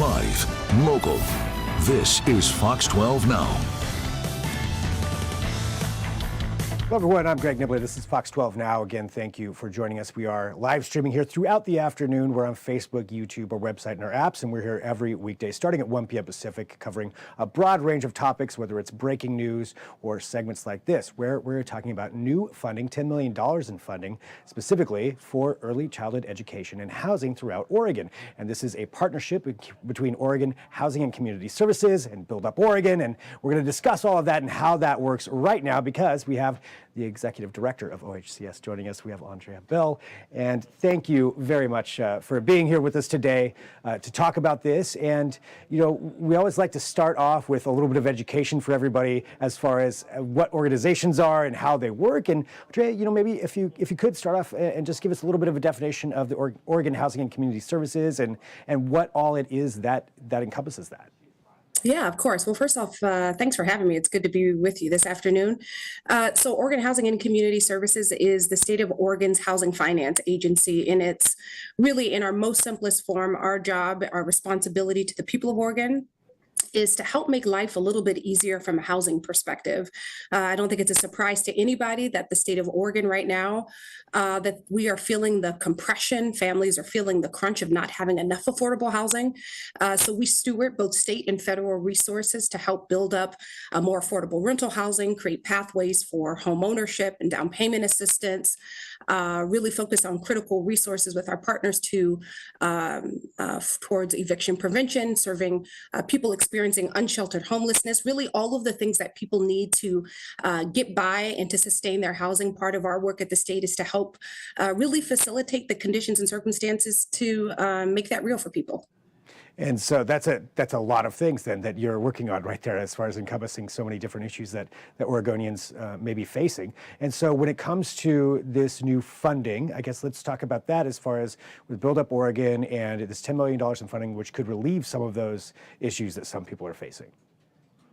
Live, local. This is Fox 12 Now. Hello, everyone. I'm Greg Nibbler. This is Fox 12 Now. Again, thank you for joining us. We are live streaming here throughout the afternoon. We're on Facebook, YouTube, our website, and our apps, and we're here every weekday starting at 1 p.m. Pacific, covering a broad range of topics, whether it's breaking news or segments like this, where we're talking about new funding, $10 million in funding, specifically for early childhood education and housing throughout Oregon. And this is a partnership between Oregon Housing and Community Services and Build Up Oregon. And we're going to discuss all of that and how that works right now, because we have the Executive Director of OHCS joining us. We have Andrea Bell. And thank you very much for being here with us today to talk about this. And, you know, we always like to start off with a little bit of education for everybody as far as what organizations are and how they work. And Andrea, you know, maybe if you could start off and just give us a little bit of a definition of the Oregon Housing and Community Services and what all it is that encompasses that. Yeah, of course. Well, first off, thanks for having me. It's good to be with you this afternoon. So Oregon Housing and Community Services is the state of Oregon's housing finance agency. And it's really, in our most simplest form, our job, our responsibility to the people of Oregon is to help make life a little bit easier from a housing perspective. I don't think it's a surprise to anybody that the state of Oregon right now, that we are feeling the compression, families are feeling the crunch of not having enough affordable housing. So we steward both state and federal resources to help build up a more affordable rental housing, create pathways for home ownership and down payment assistance, really focus on critical resources with our partners to towards eviction prevention, serving people experiencing unsheltered homelessness, really all of the things that people need to get by and to sustain their housing. Part of our work at the state is to help really facilitate the conditions and circumstances to make that real for people. And so that's a lot of things then that you're working on right there, as far as encompassing so many different issues that Oregonians may be facing. And so when it comes to this new funding, I guess let's talk about that as far as with Build Up Oregon and this $10 million in funding, which could relieve some of those issues that some people are facing.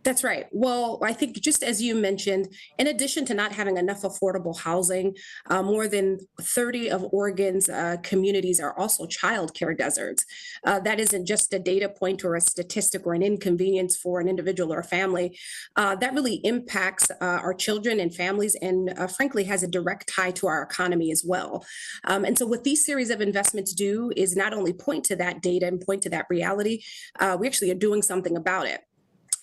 That's right. Well, I think just as you mentioned, in addition to not having enough affordable housing, more than 30 of Oregon's communities are also childcare deserts. That isn't just a data point or a statistic or an inconvenience for an individual or a family. That really impacts our children and families, and frankly has a direct tie to our economy as well. And so what these series of investments do is not only point to that data and point to that reality, we actually are doing something about it.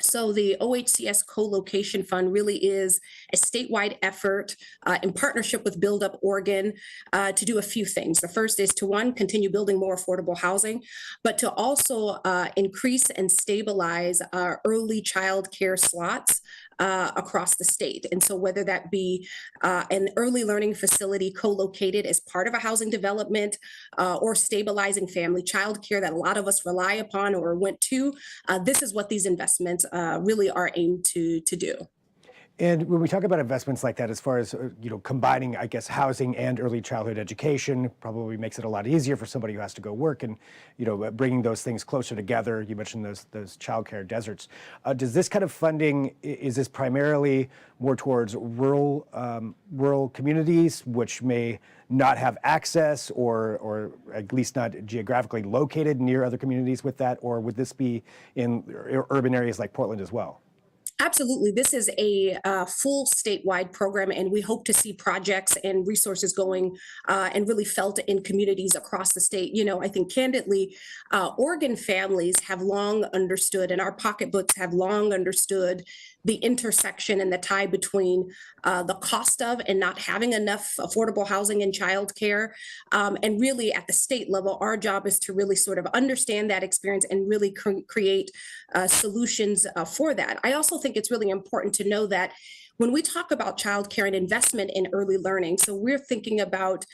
So the OHCS Co-Location Fund really is a statewide effort in partnership with Build Up Oregon to do a few things. The first is to, one, continue building more affordable housing, but to also increase and stabilize our early child care slots across the state. And so whether that be an early learning facility co-located as part of a housing development or stabilizing family childcare that a lot of us rely upon or went to, this is what these investments really are aimed to do. And when we talk about investments like that, as far as, you know, combining, I guess, housing and early childhood education probably makes it a lot easier for somebody who has to go work, and, you know, bringing those things closer together. You mentioned those childcare deserts. Does this kind of funding, is this primarily more towards rural communities, which may not have access or at least not geographically located near other communities with that? Or would this be in urban areas like Portland as well? Absolutely. This is a full statewide program, and we hope to see projects and resources going and really felt in communities across the state. You know, I think candidly, Oregon families have long understood, and our pocketbooks have long understood, the intersection and the tie between the cost of and not having enough affordable housing and childcare. And really at the state level, our job is to really sort of understand that experience and really create solutions for that. I also think it's really important to know that when we talk about childcare and investment in early learning, so we're thinking about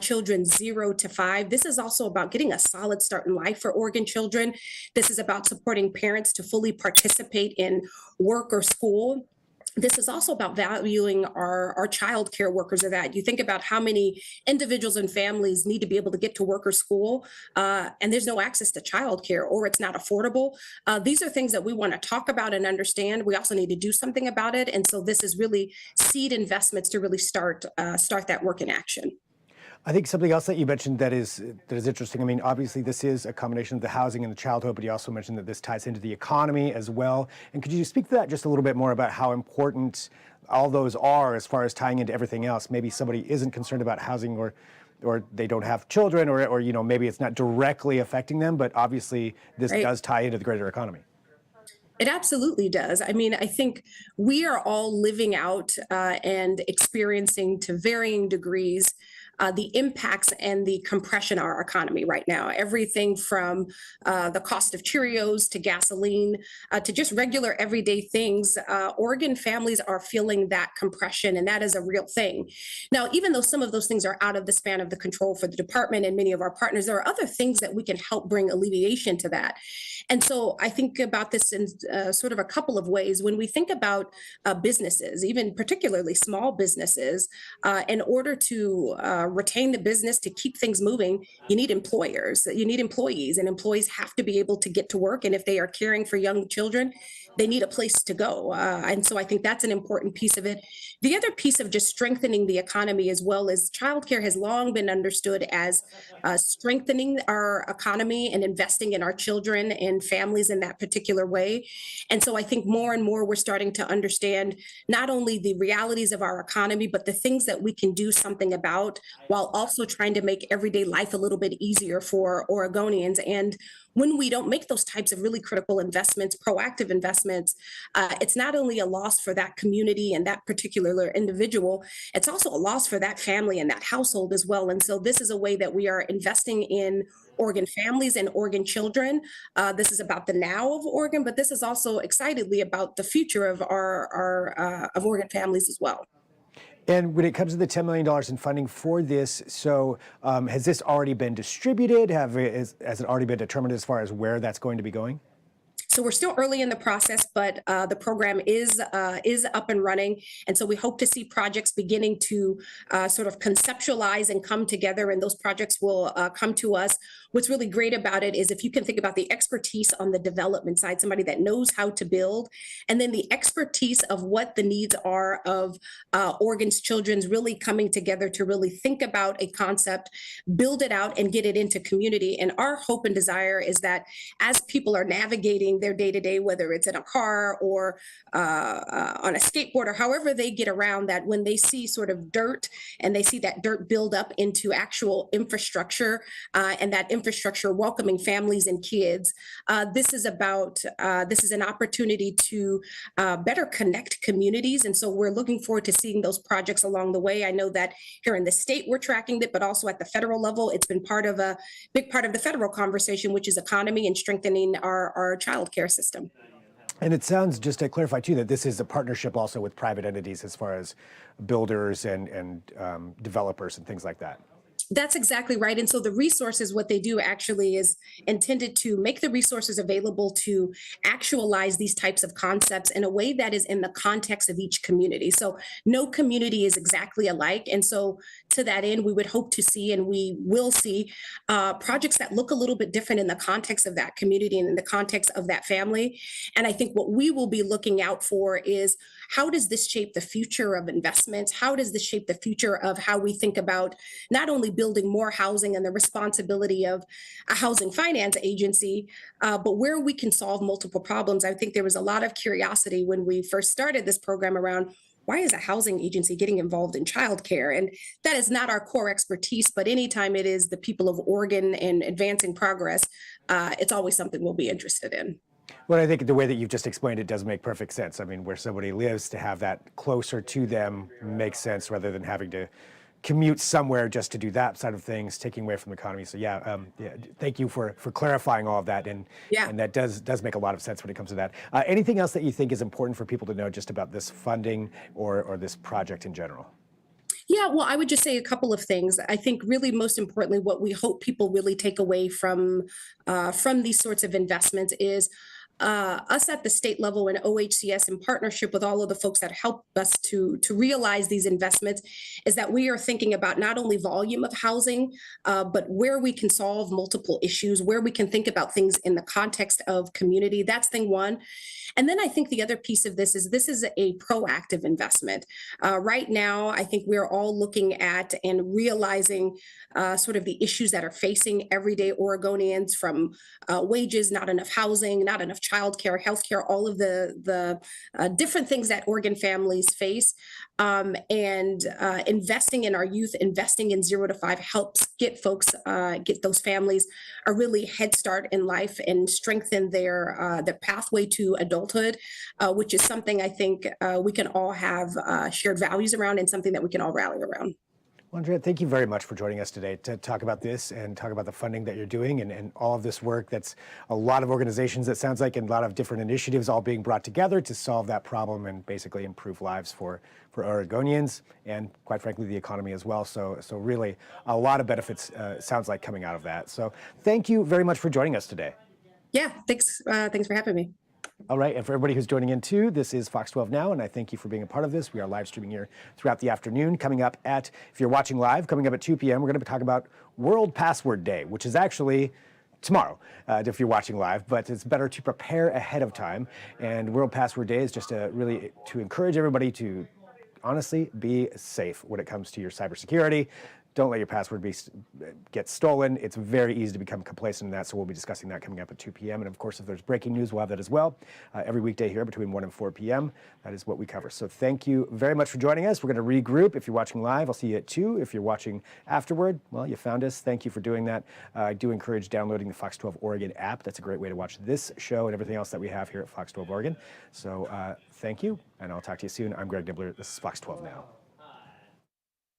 children 0 to 5. This is also about getting a solid start in life for Oregon children. This is about supporting parents to fully participate in work or school. This is also about valuing our child care workers of that. You think about how many individuals and families need to be able to get to work or school, and there's no access to child care, or it's not affordable. These are things that we want to talk about and understand. We also need to do something about it. And so this is really seed investments to really start that work in action. I think something else that you mentioned that is interesting. I mean, obviously, this is a combination of the housing and the childhood, but you also mentioned that this ties into the economy as well. And could you speak to that just a little bit more about how important all those are as far as tying into everything else? Maybe somebody isn't concerned about housing or they don't have children or maybe it's not directly affecting them, but obviously this Right. does tie into the greater economy. It absolutely does. I mean, I think we are all living out and experiencing to varying degrees the impacts and the compression of our economy right now. Everything from the cost of Cheerios to gasoline to just regular everyday things. Oregon families are feeling that compression, and that is a real thing. Now, even though some of those things are out of the span of the control for the department and many of our partners, there are other things that we can help bring alleviation to that. And so I think about this in sort of a couple of ways. When we think about businesses, even particularly small businesses, in order to retain the business, to keep things moving, you need employers, you need employees, and employees have to be able to get to work. And if they are caring for young children, they need a place to go. And so I think that's an important piece of it. The other piece of just strengthening the economy as well is childcare has long been understood as strengthening our economy and investing in our children and families in that particular way. And so I think more and more we're starting to understand not only the realities of our economy, but the things that we can do something about while also trying to make everyday life a little bit easier for Oregonians. And when we don't make those types of really critical investments, proactive investments, it's not only a loss for that community and that particular individual, it's also a loss for that family and that household as well. And so this is a way that we are investing in Oregon families and Oregon children. This is about the now of Oregon, but this is also excitedly about the future of our of Oregon families as well. And when it comes to the $10 million in funding for this, so has this already been distributed? Has it already been determined as far as where that's going to be going? So we're still early in the process, but the program is up and running, and so we hope to see projects beginning to sort of conceptualize and come together, and those projects will come to us. What's really great about it is if you can think about the expertise on the development side, somebody that knows how to build, and then the expertise of what the needs are of Oregon's children's really coming together to really think about a concept, build it out, and get it into community. And our hope and desire is that as people are navigating their day-to-day, whether it's in a car or on a skateboard or however they get around, that when they see sort of dirt and they see that dirt build up into actual infrastructure and that infrastructure welcoming families and kids, this is an opportunity to better connect communities. And so we're looking forward to seeing those projects along the way. I know that here in the state we're tracking it, but also at the federal level, it's been a big part of the federal conversation, which is economy and strengthening our child care system. And it sounds, just to clarify too, that this is a partnership also with private entities as far as builders and developers and things like that. That's exactly right. And so the resources, what they do actually is intended to make the resources available to actualize these types of concepts in a way that is in the context of each community. So no community is exactly alike. And so to that end, we would hope to see, and we will see projects that look a little bit different in the context of that community and in the context of that family. And I think what we will be looking out for is how does this shape the future of investments? How does this shape the future of how we think about not only building more housing and the responsibility of a housing finance agency, but where we can solve multiple problems. I think there was a lot of curiosity when we first started this program around why is a housing agency getting involved in childcare? And that is not our core expertise, but anytime it is the people of Oregon and advancing progress, it's always something we'll be interested in. Well, I think the way that you've just explained it does make perfect sense. I mean, where somebody lives, to have that closer to them makes sense rather than having to commute somewhere just to do that side of things, taking away from the economy. So yeah, thank you for clarifying all of that, and that does make a lot of sense when it comes to that. Anything else that you think is important for people to know just about this funding or this project in general? Yeah, well, I would just say a couple of things. I think really most importantly, what we hope people really take away from these sorts of investments is us at the state level and OHCS in partnership with all of the folks that help us to realize these investments is that we are thinking about not only volume of housing, but where we can solve multiple issues, where we can think about things in the context of community. That's thing one. And then I think the other piece of this is a proactive investment. Right now, I think we're all looking at and realizing sort of the issues that are facing everyday Oregonians, from wages, not enough housing, not enough childcare, healthcare, all of the different things that Oregon families face. And investing in our youth, investing in 0 to 5 helps get those families a really head start in life and strengthen their pathway to adulthood, which is something I think we can all have shared values around and something that we can all rally around. Well, Andrea, thank you very much for joining us today to talk about this and talk about the funding that you're doing and all of this work. That's a lot of organizations, it sounds like, and a lot of different initiatives all being brought together to solve that problem and basically improve lives for Oregonians and, quite frankly, the economy as well. So really a lot of benefits, sounds like, coming out of that. So thank you very much for joining us today. Yeah, thanks for having me. All right, and for everybody who's joining in too, this is Fox 12 Now, and I thank you for being a part of this. We are live streaming here throughout the afternoon. Coming up if you're watching live, coming up at 2 p.m., we're going to be talking about World Password Day, which is actually tomorrow, if you're watching live, but it's better to prepare ahead of time. And World Password Day is just really to encourage everybody to honestly be safe when it comes to your cybersecurity. Don't let your password get stolen. It's very easy to become complacent in that, so we'll be discussing that coming up at 2 p.m. And of course, if there's breaking news, we'll have that as well. Every weekday here between 1 and 4 p.m. That is what we cover. So thank you very much for joining us. We're going to regroup. If you're watching live, I'll see you at 2. If you're watching afterward, well, you found us. Thank you for doing that. I do encourage downloading the Fox 12 Oregon app. That's a great way to watch this show and everything else that we have here at Fox 12 Oregon. So thank you, and I'll talk to you soon. I'm Greg Nibbler. This is Fox 12 Now.